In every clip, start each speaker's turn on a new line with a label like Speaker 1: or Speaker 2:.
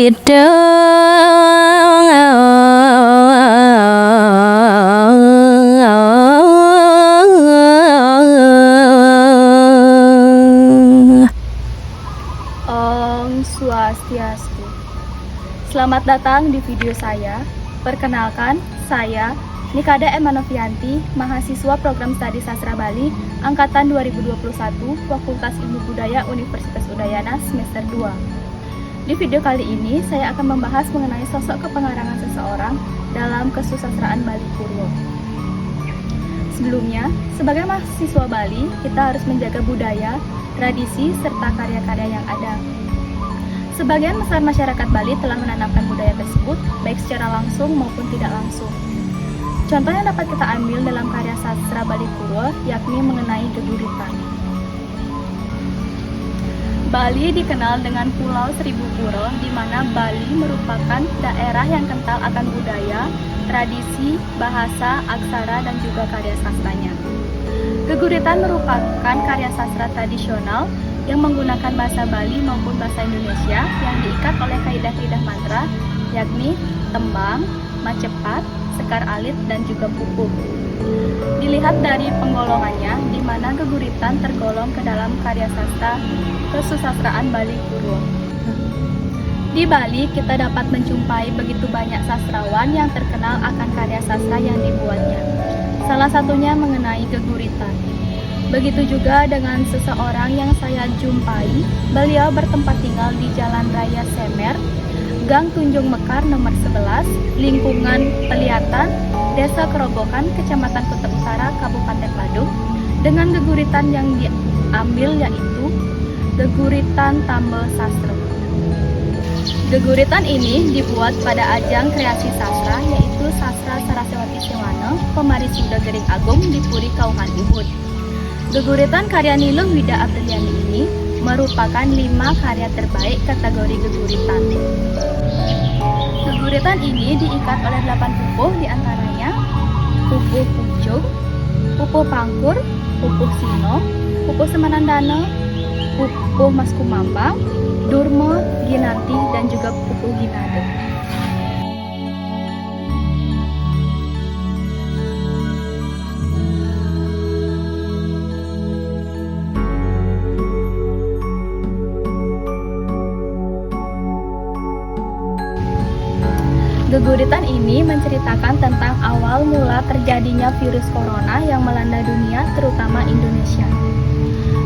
Speaker 1: ridho.
Speaker 2: Om Swastiastu. Selamat datang di video saya. Perkenalkan, saya Nikada Emanovianti, mahasiswa program studi sastra Bali angkatan 2021, Fakultas Ilmu Budaya Universitas Udayana semester 2. Di video kali ini saya akan membahas mengenai sosok kepengarangan seseorang dalam kesusastraan Bali Purwo. Sebelumnya, sebagai mahasiswa Bali, kita harus menjaga budaya, tradisi, serta karya-karya yang ada. Sebagian besar masyarakat Bali telah menanamkan budaya tersebut, baik secara langsung maupun tidak langsung. Contoh yang dapat kita ambil dalam karya sastra Bali Purwo, yakni mengenai geguritan. Bali dikenal dengan Pulau Seribu Pura, di mana Bali merupakan daerah yang kental akan budaya, tradisi, bahasa, aksara, dan juga karya sastranya. Geguritan merupakan karya sastra tradisional yang menggunakan bahasa Bali maupun bahasa Indonesia yang diikat oleh kaidah-kaidah mantra, yakni tembang, macepat, sekar alit, dan juga pupuk. Dilihat dari penggolongannya, di mana geguritan tergolong ke dalam karya sastra kesusastraan Bali Purwo. Di Bali, kita dapat menjumpai begitu banyak sastrawan yang terkenal akan karya sastra yang dibuatnya. Salah satunya mengenai geguritan. Begitu juga dengan seseorang yang saya jumpai, beliau bertempat tinggal di Jalan Raya Semer, Gang Tunjung Mekar nomor 11, lingkungan Peliatan, Desa Kerobokan, Kecamatan Kuta Utara, Kabupaten Badung, dengan geguritan yang diambil yaitu geguritan Tambel Sastra. Geguritan ini dibuat pada ajang kreasi sastra, yaitu Sastra Saraswati Siwana, Pemarisuda Gering Agung di Puri Kauman Ubud. Geguritan karya Niluh Wida Apriliani ini merupakan 5 karya terbaik kategori geguritan. Geguritan ini diikat oleh 8 pupuh, diantaranya pupuh pucung, pupuh pangkur, pupuh sino, pupuh semanandana, pupuh mas kumambang, durma, ginanti, dan juga pupuh ginade. Geguritan ini menceritakan tentang awal mula terjadinya virus corona yang melanda dunia, terutama Indonesia.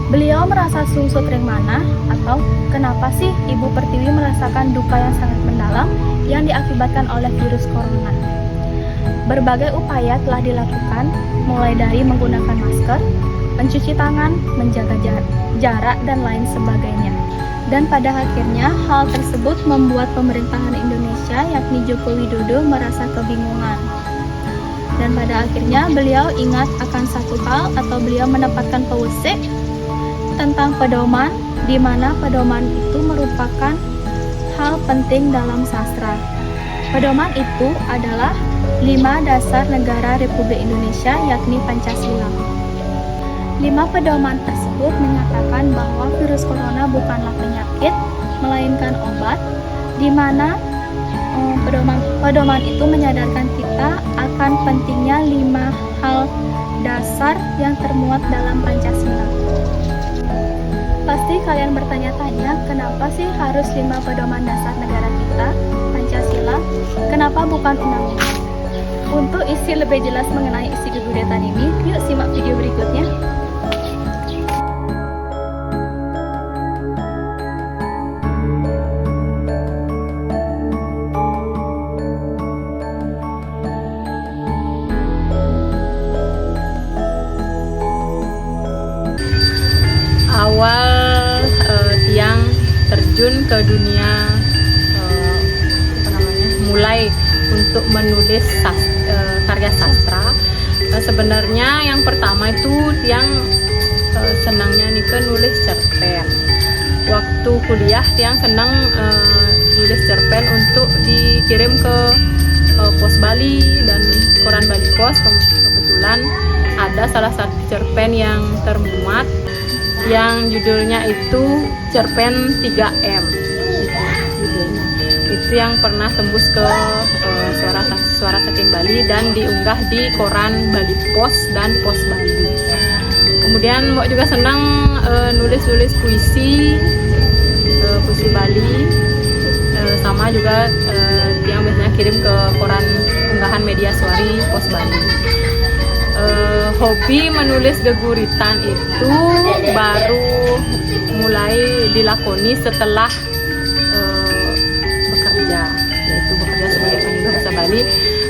Speaker 2: Beliau merasa sungsut rengmana, atau kenapa sih Ibu Pertiwi merasakan duka yang sangat mendalam yang diakibatkan oleh virus corona. Berbagai upaya telah dilakukan, mulai dari menggunakan masker, mencuci tangan, menjaga jarak, dan lain sebagainya. Dan pada akhirnya hal tersebut membuat pemerintahan Indonesia yakni Joko Widodo merasa kebingungan. Dan pada akhirnya beliau ingat akan satu hal, atau beliau mendapatkan pewesek tentang pedoman, di mana pedoman itu merupakan hal penting dalam sastra. Pedoman itu adalah 5 dasar negara Republik Indonesia yakni Pancasila. 5 pedoman tersebut menyatakan bahwa virus corona bukanlah penyakit, melainkan obat, di mana pedoman itu menyadarkan kita akan pentingnya 5 hal dasar yang termuat dalam Pancasila. Pasti kalian bertanya-tanya, kenapa sih harus 5 pedoman dasar negara kita, Pancasila? Kenapa bukan undang-undang? Untuk isi lebih jelas mengenai isi geguritan ini, yuk simak video berikutnya.
Speaker 3: Awal Tiang terjun ke dunia mulai untuk menulis karya sastra. Sebenarnya yang pertama itu Tiang senangnya nih ke nulis cerpen. Waktu kuliah Tiang senang nulis cerpen untuk dikirim ke Pos Bali dan koran Bali Pos. Kebetulan ada salah satu cerpen yang termuat yang judulnya itu cerpen 3M judulnya. itu yang pernah tembus ke Suara Saking Bali dan diunggah di koran Bali Pos dan Pos Bali. Kemudian Mbok juga senang nulis puisi Bali, sama juga yang biasanya kirim ke koran unggahan media Suari Pos Bali. Hobi menulis geguritan itu baru mulai dilakoni setelah bekerja, yaitu bekerja sebagai penyuluh bahasa Bali,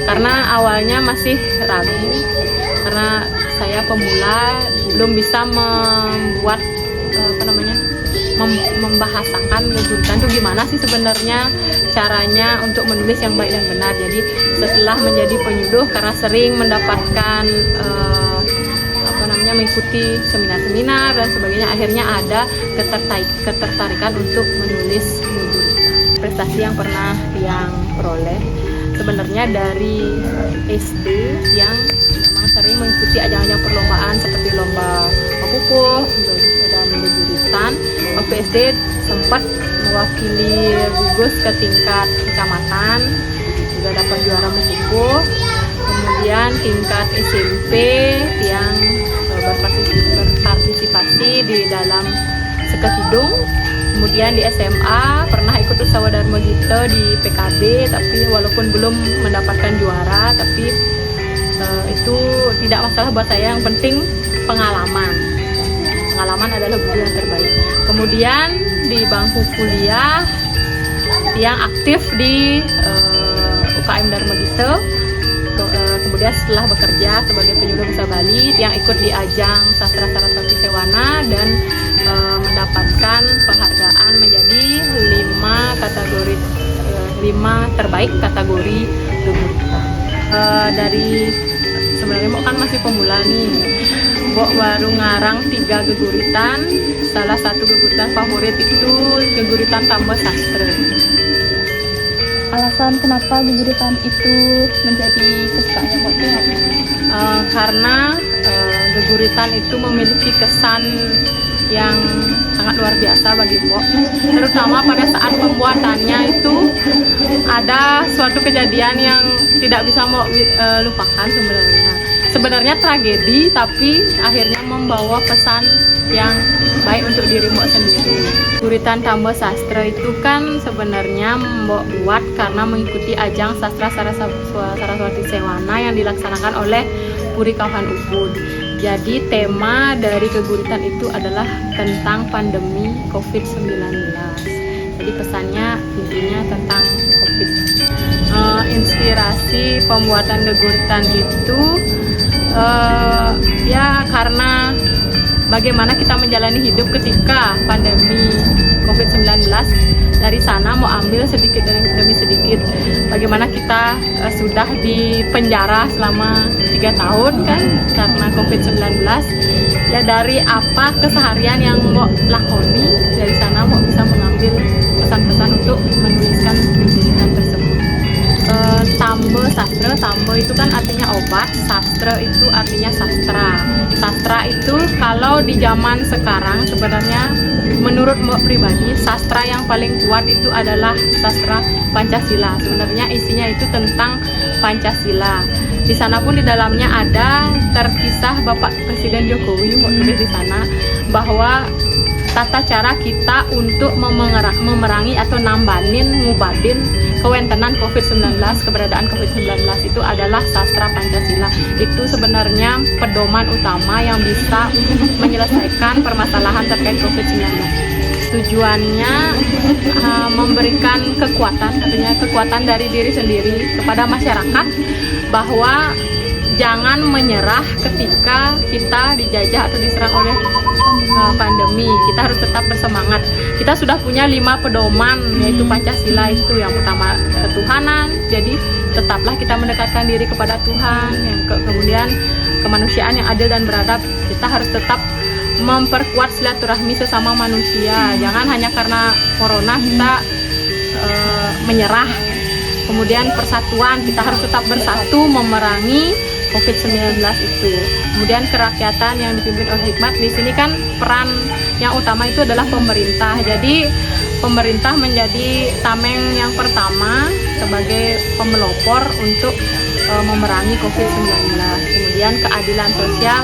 Speaker 3: karena awalnya masih ragu karena saya pemula, belum bisa membuat membahasakan geguritan itu gimana sih sebenarnya caranya untuk menulis yang baik dan benar. Jadi setelah menjadi penyuluh, karena sering mendapatkan mengikuti seminar-seminar dan sebagainya, akhirnya ada ketertarikan untuk menulis geguritan. Prestasi yang pernah yang peroleh sebenarnya dari SD yang memang sering mengikuti ajang-ajang perlombaan seperti lomba papupuh dan geguritan. Waktu SD sempat mewakili gugus ke tingkat kecamatan, juga dapat juara papupuh. Kemudian tingkat SMP yang berpartisipasi di dalam Sekekidung. Kemudian di SMA pernah ikut usaha Dharma Gita di PKB, tapi walaupun belum mendapatkan juara, tapi itu tidak masalah buat saya. Yang penting pengalaman adalah guru yang terbaik. Kemudian di bangku kuliah yang aktif di UKM Dharma Gita. Kemudian setelah bekerja sebagai penyuluh bahasa Bali yang ikut di ajang Sastra Saraswati Sewana dan mendapatkan penghargaan menjadi 5 terbaik kategori geguritan. Dari sebenarnya Mbok kan masih pemula nih, Mbok baru ngarang 3 geguritan. Salah satu geguritan favorit itu geguritan Tambah Sastra.
Speaker 2: Alasan kenapa geguritan itu menjadi kesukaan Mbok itu apa?
Speaker 3: Karena geguritan itu memiliki kesan yang sangat luar biasa bagi Mbok, terutama pada saat pembuatannya itu ada suatu kejadian yang tidak bisa Mbok lupakan. Sebenarnya tragedi, tapi akhirnya membawa pesan yang baik untuk diri Mbok sendiri. Geguritan Tambah Sastra itu kan sebenarnya Mbok buat karena mengikuti ajang Sastra Saraswati Sewana yang dilaksanakan oleh Puri Kauhan Ubud. Jadi tema dari geguritan itu adalah tentang pandemi COVID-19. Jadi pesannya intinya tentang COVID. Inspirasi pembuatan geguritan itu ya karena bagaimana kita menjalani hidup ketika pandemi COVID-19. Dari sana mau ambil sedikit demi sedikit bagaimana kita sudah di penjara selama 3 tahun kan karena COVID-19. Ya dari apa keseharian yang mau lakoni, dari sana mau bisa mengambil pesan-pesan untuk menuliskan geguritan tersebut. Tambah Sastra, tambah itu kan artinya obat, sastra itu artinya sastra. Sastra itu kalau di zaman sekarang sebenarnya menurut Mbok pribadi sastra yang paling kuat itu adalah sastra Pancasila. Sebenarnya isinya itu tentang Pancasila. Di sana pun di dalamnya ada terkisah Bapak Presiden Jokowi Mbok tulis di sana bahwa tata cara kita untuk memerangi atau nambanin, ngubatin kewentenan COVID-19, keberadaan COVID-19 itu adalah sastra Pancasila. Itu sebenarnya pedoman utama yang bisa menyelesaikan permasalahan terkait COVID-19. Tujuannya memberikan kekuatan, artinya kekuatan dari diri sendiri kepada masyarakat bahwa jangan menyerah ketika kita dijajah atau diserang oleh pandemi. Kita harus tetap bersemangat. Kita sudah punya 5 pedoman, yaitu Pancasila itu yang pertama ketuhanan. Jadi tetaplah kita mendekatkan diri kepada Tuhan. Yang kemudian kemanusiaan yang adil dan beradab. Kita harus tetap memperkuat silaturahmi sesama manusia. Jangan hanya karena corona kita menyerah. Kemudian persatuan, kita harus tetap bersatu memerangi COVID-19 itu. Kemudian kerakyatan yang dipimpin oleh hikmat. Di sini kan peran yang utama itu adalah pemerintah. Jadi pemerintah menjadi tameng yang pertama sebagai pemelopor untuk memerangi COVID-19. Kemudian keadilan sosial,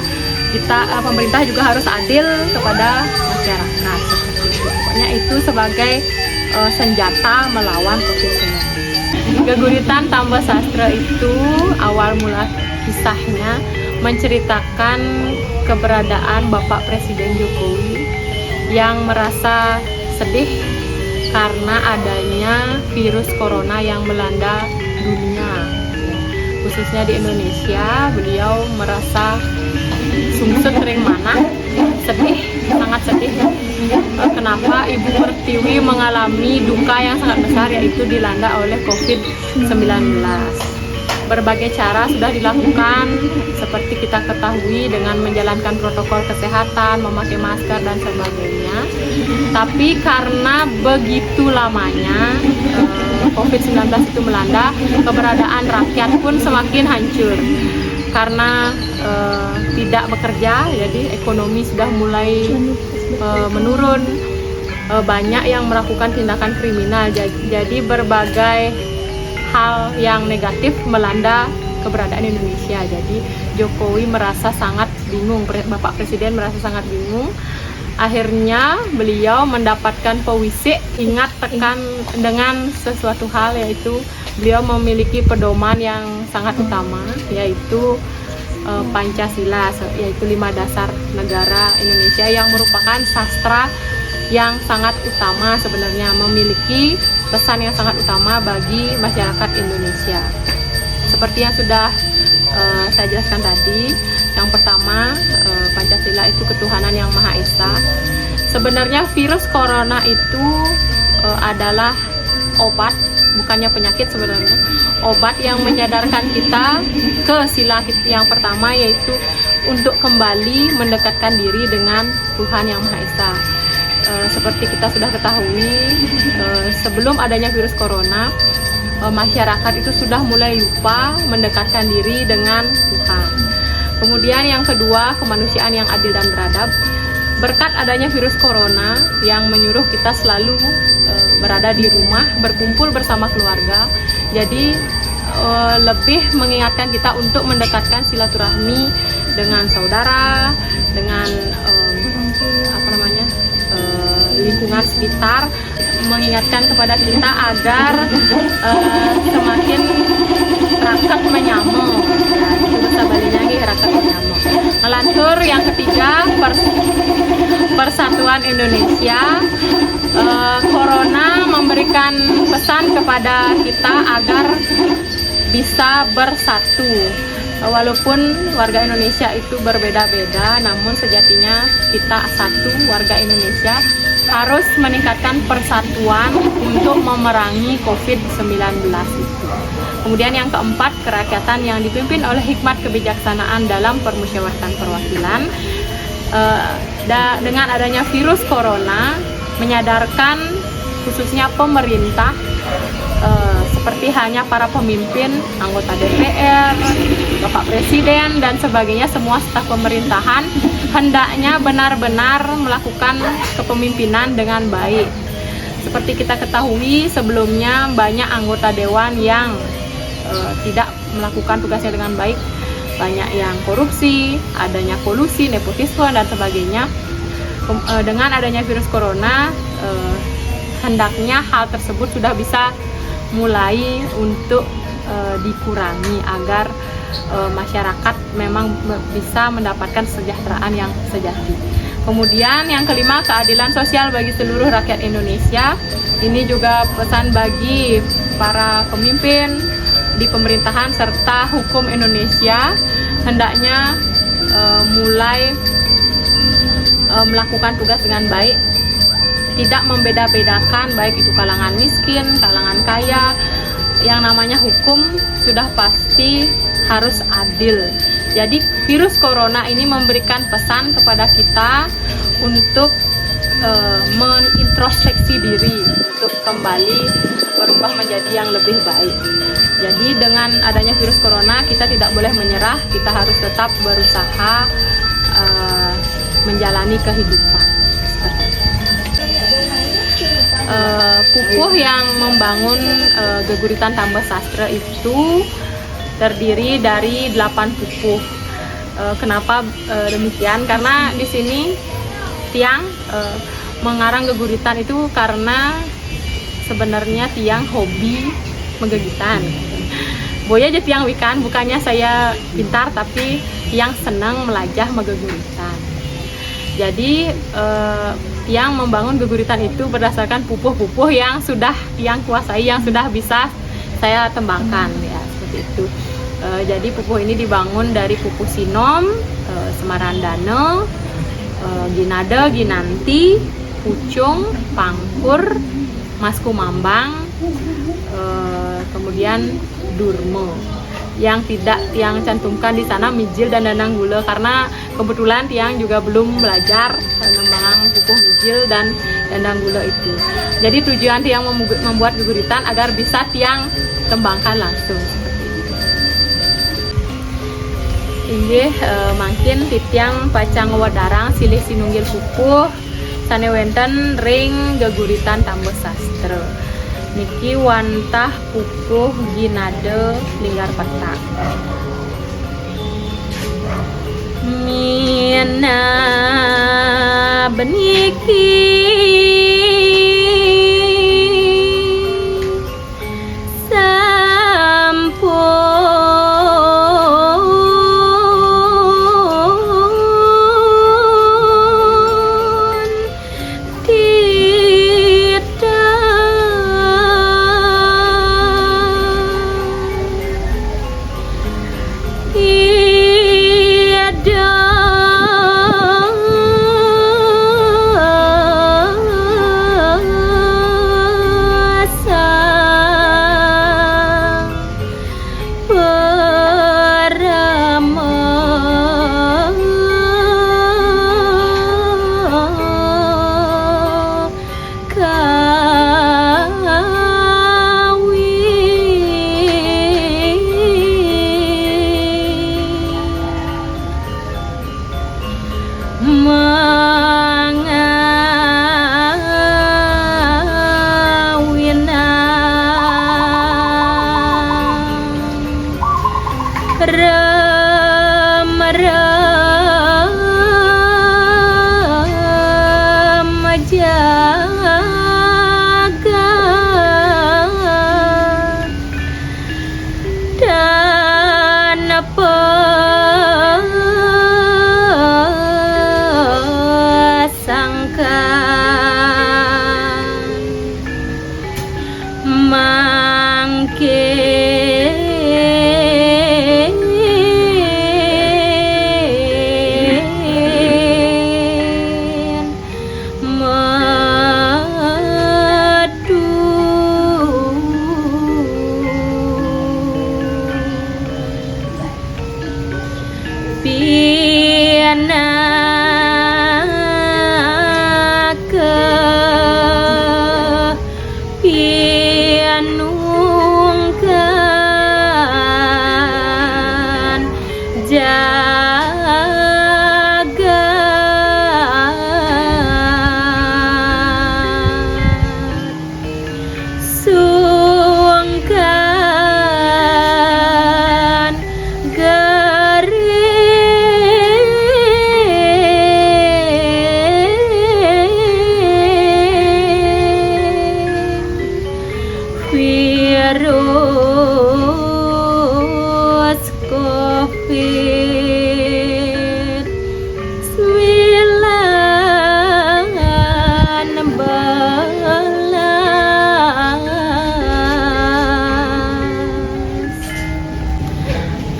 Speaker 3: pemerintah juga harus adil kepada masyarakat. Pokoknya itu sebagai senjata melawan COVID-19. Geguritan Tambah Sastra itu awal mula kisahnya menceritakan keberadaan Bapak Presiden Jokowi yang merasa sedih karena adanya virus corona yang melanda dunia, khususnya di Indonesia. Beliau merasa sungsut ring mana, sedih, sangat sedih. Kenapa Ibu Pertiwi mengalami duka yang sangat besar, yaitu dilanda oleh COVID-19. Berbagai cara sudah dilakukan seperti kita ketahui dengan menjalankan protokol kesehatan, memakai masker dan sebagainya. Tapi karena begitu lamanya COVID-19 itu melanda, keberadaan rakyat pun semakin hancur. Karena tidak bekerja, jadi ekonomi sudah mulai menurun. Banyak yang melakukan tindakan kriminal, jadi berbagai hal yang negatif melanda keberadaan Indonesia. Jadi Jokowi merasa sangat bingung, Bapak Presiden merasa sangat bingung. Akhirnya beliau mendapatkan pewisik ingat tekan dengan sesuatu hal, yaitu beliau memiliki pedoman yang sangat utama, yaitu Pancasila, yaitu 5 dasar negara Indonesia, yang merupakan sastra yang sangat utama, sebenarnya memiliki pesan yang sangat utama bagi masyarakat Indonesia. Seperti yang sudah saya jelaskan tadi, yang pertama, Pancasila itu ketuhanan yang Maha Esa. Sebenarnya virus corona itu adalah obat, bukannya penyakit sebenarnya. Obat yang menyadarkan kita ke sila yang pertama, yaitu untuk kembali mendekatkan diri dengan Tuhan yang Maha Esa. Seperti kita sudah ketahui, sebelum adanya virus corona, masyarakat itu sudah mulai lupa mendekatkan diri dengan Tuhan. Kemudian yang kedua, kemanusiaan yang adil dan beradab. Berkat adanya virus corona yang menyuruh kita selalu berada di rumah, berkumpul bersama keluarga, jadi lebih mengingatkan kita untuk mendekatkan silaturahmi dengan saudara, dengan lingkungan sekitar, mengingatkan kepada kita agar semakin raket menyamo. Nah, itu bahasa Balinya raket menyamo. Ngelantur yang ketiga, persatuan Indonesia. Corona memberikan pesan kepada kita agar bisa bersatu. Walaupun warga Indonesia itu berbeda-beda, namun sejatinya kita satu, warga Indonesia harus meningkatkan persatuan untuk memerangi COVID-19 itu. Kemudian yang keempat, kerakyatan yang dipimpin oleh hikmat kebijaksanaan dalam permusyawaratan perwakilan. Dengan adanya virus corona, menyadarkan khususnya pemerintah, seperti hanya para pemimpin, anggota DPR, Bapak Presiden dan sebagainya, semua staf pemerintahan hendaknya benar-benar melakukan kepemimpinan dengan baik. Seperti kita ketahui, sebelumnya banyak anggota dewan yang tidak melakukan tugasnya dengan baik, banyak yang korupsi, adanya kolusi, nepotisme dan sebagainya. Dengan adanya virus corona, hendaknya hal tersebut sudah bisa mulai untuk dikurangi agar masyarakat memang bisa mendapatkan kesejahteraan yang sejati. Kemudian yang kelima, keadilan sosial bagi seluruh rakyat Indonesia. Ini juga pesan bagi para pemimpin di pemerintahan serta hukum Indonesia, hendaknya mulai melakukan tugas dengan baik, tidak membeda-bedakan baik itu kalangan miskin, kalangan kaya. Yang namanya hukum sudah pasti harus adil. Jadi virus corona ini memberikan pesan kepada kita untuk menintrospeksi diri, untuk kembali berubah menjadi yang lebih baik. Jadi dengan adanya virus corona, kita tidak boleh menyerah, kita harus tetap berusaha menjalani kehidupan. pupuh yang membangun geguritan Tambah Sastra itu terdiri dari 8 pupuh. Kenapa demikian? Karena di sini Tiang mengarang geguritan itu karena sebenarnya Tiang hobi menggegitan. Boya aja Tiang wikan, bukannya saya pintar, tapi Tiang senang melajah megeguritan. Jadi Tiang membangun geguritan itu berdasarkan pupuh-pupuh yang sudah Tiang kuasai, yang sudah bisa saya tembangkan, ya seperti itu. Jadi pupuh ini dibangun dari pupuh Sinom, Semarandane, Ginade, Ginanti, Pucung, Pangkur, Mas Kumambang, kemudian Durmo. Yang tidak Tiang cantumkan di sana mijil dan dandang gula, karena kebetulan Tiang juga belum belajar pengembangan pupuh mijil dan dandang gula itu. Jadi tujuan Tiang membuat geguritan agar bisa Tiang kembangkan langsung. Inggih mangkin Tiang pacang wadarang silih sinunggil pupuh sanewenten ring geguritan Tambah Sastra. Niki wantah pupuh Ginade linggar petak. Mina beniki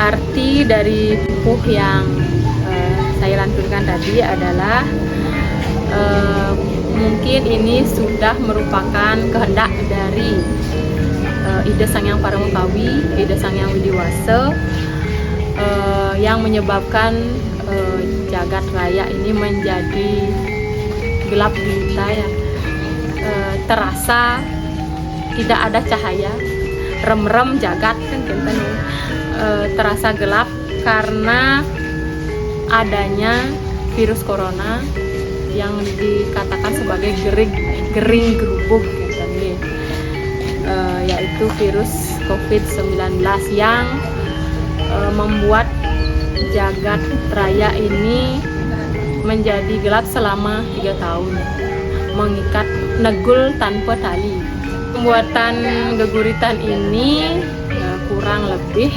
Speaker 3: arti dari pupuh yang saya lantunkan tadi adalah mungkin ini sudah merupakan kehendak dari Ida Sang Hyang Paramukawi, Ida Sang Hyang Widiwasa, yang menyebabkan jagat raya ini menjadi gelap gulita, ya. Terasa tidak ada cahaya, rem-rem jagat kan kita terasa gelap karena adanya virus corona yang dikatakan sebagai gering gerubuk. yaitu virus COVID-19 yang membuat jagat raya ini menjadi gelap selama 3 tahun, mengikat negul tanpa tali. Pembuatan geguritan ini kurang lebih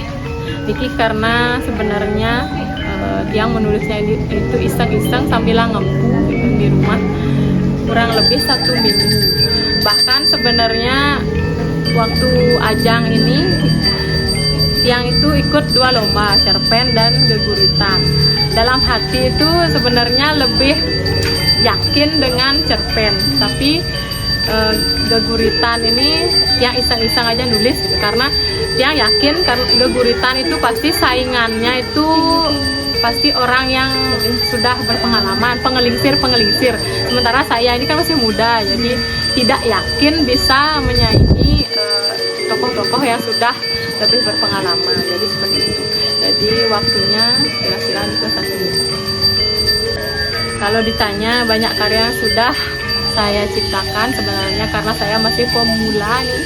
Speaker 3: niki karena sebenarnya yang menulisnya itu iseng-iseng sambil ngempu di rumah kurang lebih 1 minggu. Bahkan sebenarnya waktu ajang ini yang itu ikut 2 lomba, cerpen dan geguritan. Dalam hati itu sebenarnya lebih yakin dengan cerpen, tapi geguritan ini yang iseng-iseng aja nulis gitu. Karena yang yakin karena geguritan itu pasti saingannya itu pasti orang yang sudah berpengalaman, pengelingsir. Sementara saya ini kan masih muda, jadi tidak yakin bisa menyaingi tokoh-tokoh yang sudah lebih berpengalaman. Jadi seperti itu. Jadi waktunya kira-kira itu 1 minggu. Kalau ditanya banyak karya yang sudah saya ciptakan, sebenarnya karena saya masih pemula nih,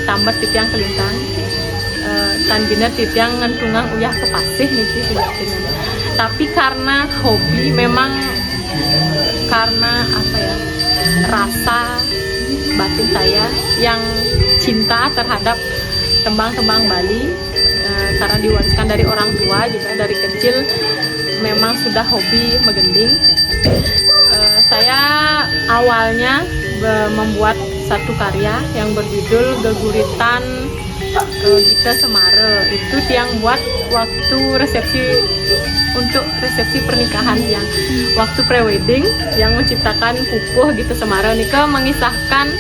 Speaker 3: tambah titiang kelintang, tan bina titiang ngentungang uyah kepasih nih sih. Tapi karena hobi, memang karena apa ya, rasa batin saya yang cinta terhadap tembang-tembang Bali, karena diwariskan dari orang tua juga dari kecil memang sudah hobi megending. Saya awalnya membuat satu karya yang berjudul Geguritan Gita Semara. Itu yang buat waktu resepsi, untuk resepsi pernikahan yang waktu prewedding, yang menciptakan Pupuh Gita Semara nika mengisahkan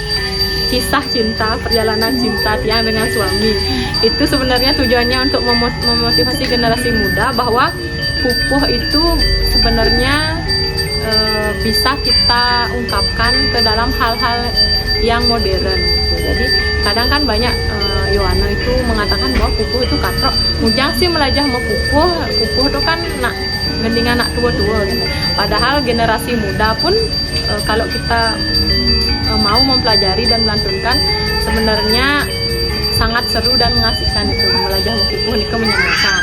Speaker 3: kisah cinta, perjalanan cinta tiang dengan suami. Itu sebenarnya tujuannya untuk memotivasi generasi muda bahwa Pupuh itu sebenarnya bisa kita ungkapkan ke dalam hal-hal yang modern gitu. Jadi kadang kan banyak Yohana itu mengatakan bahwa Pupuh itu katrok, mujang sih melajah mau Pupuh itu kan nak gendingan anak tua-tua gitu. Padahal generasi muda pun kalau kita mau mempelajari dan melantunkan, sebenarnya sangat seru dan mengasihkan itu. Melajah mau Pupuh itu menyenangkan.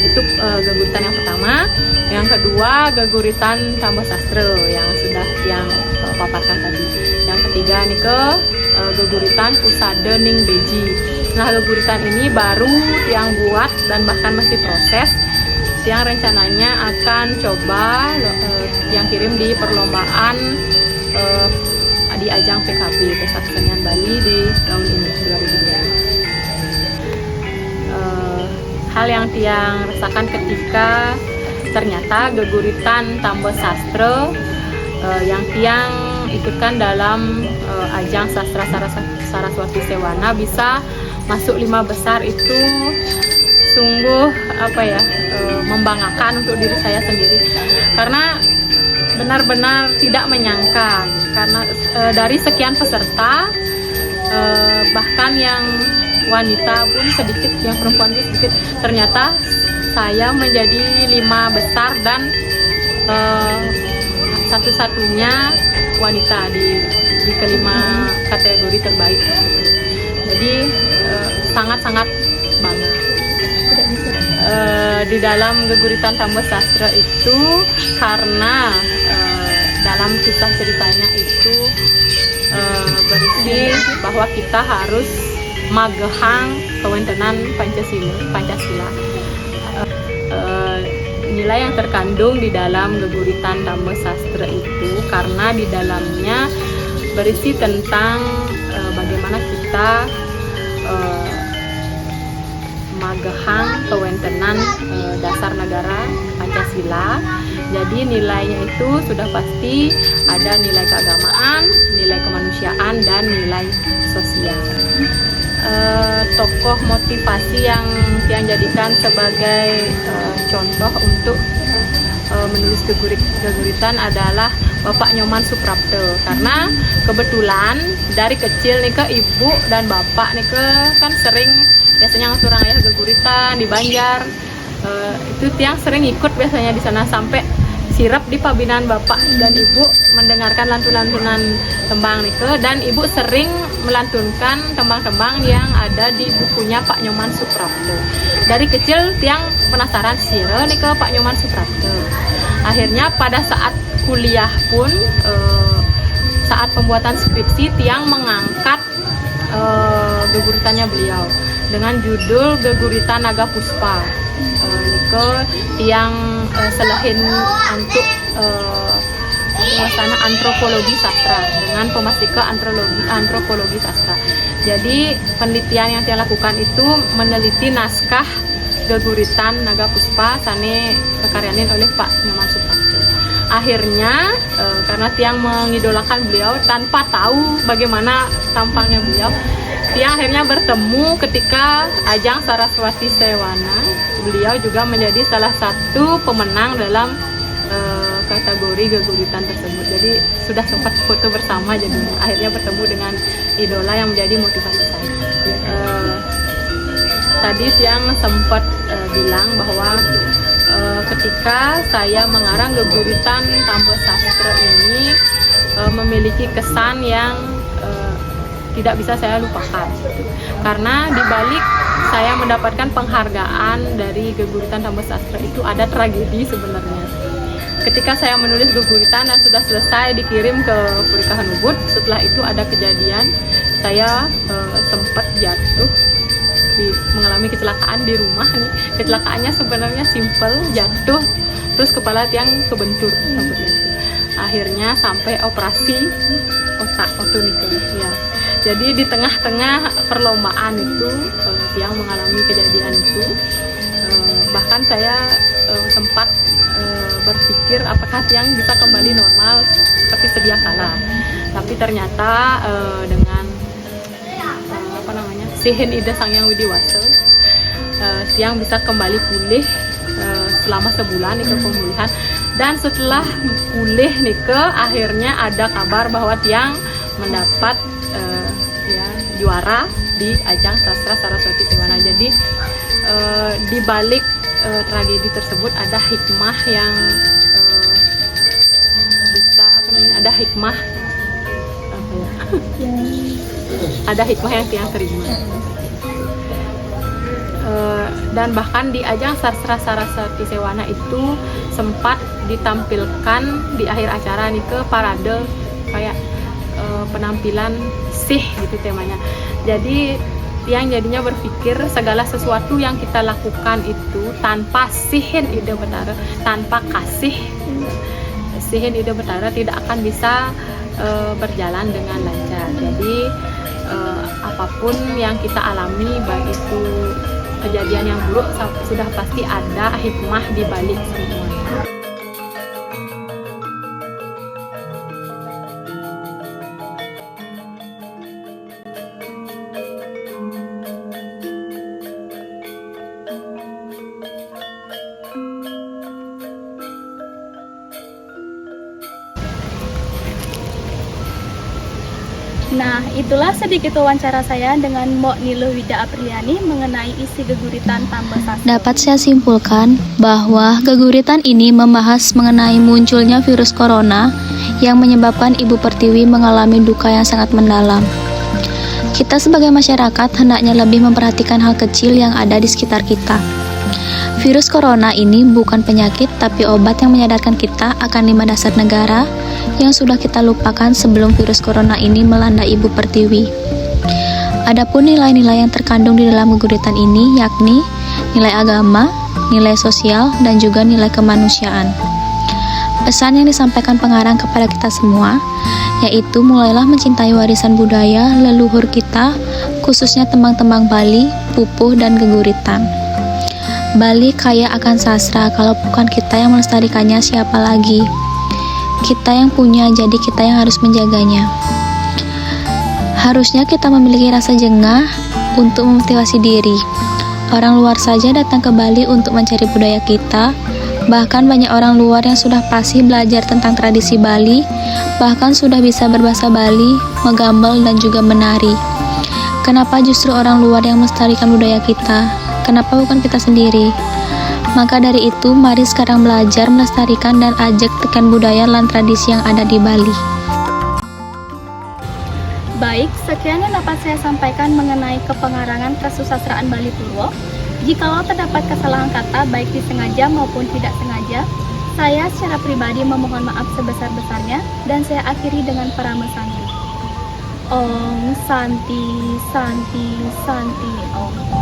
Speaker 3: Itu geguritan yang pertama. Yang kedua, geguritan tambah sastra yang sudah yang paparkan tadi. Yang ketiga nih geguritan Usada Ning Beji. Nah, geguritan ini baru yang buat dan bahkan masih proses. Yang rencananya akan coba yang kirim di perlombaan di ajang PKB, Pesta Kesenian Bali di tahun ini 2022. Hal yang tiang rasakan ketika ternyata geguritan tambah sastra yang tiang ikutkan dalam ajang sastra Saraswati Sewana bisa masuk 5 besar itu sungguh apa ya, membanggakan untuk diri saya sendiri, karena benar-benar tidak menyangka, karena dari sekian peserta bahkan yang wanita pun sedikit, yang perempuan pun sedikit, ternyata saya menjadi 5 besar dan satu-satunya wanita di kelima kategori terbaik. Jadi sangat-sangat bangga. Di dalam geguritan tambah sastra itu, karena dalam kisah ceritanya itu berisi bahwa kita harus magehang kewentenan Pancasila. Nilai yang terkandung di dalam geguritan tambah sastra itu karena di dalamnya berisi tentang bagaimana kita magehang kewentenan dasar negara Pancasila. Jadi nilainya itu sudah pasti ada nilai keagamaan, nilai kemanusiaan, dan nilai sosial. Tokoh motivasi yang jadikan sebagai contoh untuk menulis geguritan adalah Bapak Nyoman Suprapto, karena kebetulan dari kecil nih ke ibu dan bapak nih ke kan sering biasanya ngaturang ya geguritan di Banjar, itu tiang sering ikut biasanya di sana, sampai sirap di pabinaan bapak dan ibu mendengarkan lantunan-lantunan tembang nike, dan ibu sering melantunkan tembang-tembang yang ada di bukunya Pak Nyoman Suprapto. Dari kecil tiang penasaran sire nike Pak Nyoman Suprapto. Akhirnya pada saat kuliah pun saat pembuatan skripsi tiang mengangkat geguritannya beliau dengan judul Geguritan Naga Puspa. Nike tiang selahin untuk suasana antropologi sastra dengan pemastika antropologi sastra. Jadi penelitian yang tiang lakukan itu meneliti naskah Geguritan Naga Puspa sane kekaryanin oleh Pak Nyoman Suprapto. Akhirnya karena tiang mengidolakan beliau tanpa tahu bagaimana tampangnya beliau, tiang akhirnya bertemu ketika ajang Saraswati Sewana. Beliau juga menjadi salah satu pemenang dalam kategori geguritan tersebut. Jadi sudah sempat foto bersama, jadi akhirnya bertemu dengan idola yang menjadi motivasi saya. Tadi tiang sempat bilang bahwa ketika saya mengarang Geguritan Tambah Sastra ini memiliki kesan yang tidak bisa saya lupakan, karena dibalik saya mendapatkan penghargaan dari Geguritan Tambah Sastra itu ada tragedi sebenarnya. Ketika saya menulis Geguritan dan sudah selesai dikirim ke Purikahan Ubud, setelah itu ada kejadian saya sempat jatuh, mengalami kecelakaan di rumah nih. Kecelakaannya sebenarnya simple, jatuh terus kepala tiang kebentur sampai jatuh. Akhirnya sampai operasi otak ya. Jadi di tengah-tengah perlombaan itu tiang mengalami kejadian itu. Bahkan saya sempat berpikir apakah tiang bisa kembali normal seperti sedia kala. Tapi ternyata dengan Sihin Ida Sangyang Widiwasa, tiang bisa kembali pulih selama sebulan nih ke pemulihan. Dan setelah pulih nih akhirnya ada kabar bahwa tiang mendapat juara di ajang sastra Saraswati Sewana. Jadi di balik tragedi tersebut ada hikmah yang ada hikmah ada hikmah yang tiang terima. Dan bahkan di ajang sastra Saraswati Sewana itu sempat ditampilkan di akhir acara nih ke parade kayak penampilan sih gitu temanya. Jadi tiang jadinya berpikir segala sesuatu yang kita lakukan itu tanpa Sihin Ida Betara, tanpa kasih Sihin Ida Betara tidak akan bisa berjalan dengan lancar. Jadi apapun yang kita alami, baik itu kejadian yang buruk, sudah pasti ada hikmah di balik semuanya.
Speaker 2: Nah, itulah sedikit wawancara saya dengan Mbok Nilo Wida Apriliani mengenai isi Geguritan Tambah Sastra.
Speaker 1: Dapat saya simpulkan bahwa Geguritan ini membahas mengenai munculnya virus corona yang menyebabkan Ibu Pertiwi mengalami duka yang sangat mendalam. Kita sebagai masyarakat hendaknya lebih memperhatikan hal kecil yang ada di sekitar kita. Virus corona ini bukan penyakit, tapi obat yang menyadarkan kita akan 5 dasar negara yang sudah kita lupakan sebelum virus corona ini melanda Ibu Pertiwi. Adapun nilai-nilai yang terkandung di dalam Geguritan ini yakni nilai agama, nilai sosial, dan juga nilai kemanusiaan. Pesan yang disampaikan pengarang kepada kita semua yaitu mulailah mencintai warisan budaya leluhur kita, khususnya tembang-tembang Bali, pupuh, dan geguritan. Bali kaya akan sastra, kalau bukan kita yang melestarikannya siapa lagi? Kita yang punya, jadi kita yang harus menjaganya. Harusnya kita memiliki rasa jengah untuk memotivasi diri. Orang luar saja datang ke Bali untuk mencari budaya kita. Bahkan banyak orang luar yang sudah fasih belajar tentang tradisi Bali, bahkan sudah bisa berbahasa Bali, menggambel, dan juga menari. Kenapa justru orang luar yang melestarikan budaya kita? Kenapa bukan kita sendiri? Maka dari itu, mari sekarang belajar melestarikan dan ajak tekan budaya dan tradisi yang ada di Bali.
Speaker 2: Baik, sekian yang dapat saya sampaikan mengenai kepengarangan kesusastraan Bali Purwo. Jikalau terdapat kesalahan kata baik disengaja maupun tidak sengaja, saya secara pribadi memohon maaf sebesar-besarnya dan saya akhiri dengan parame santi. Om Santi Santi Santi Om.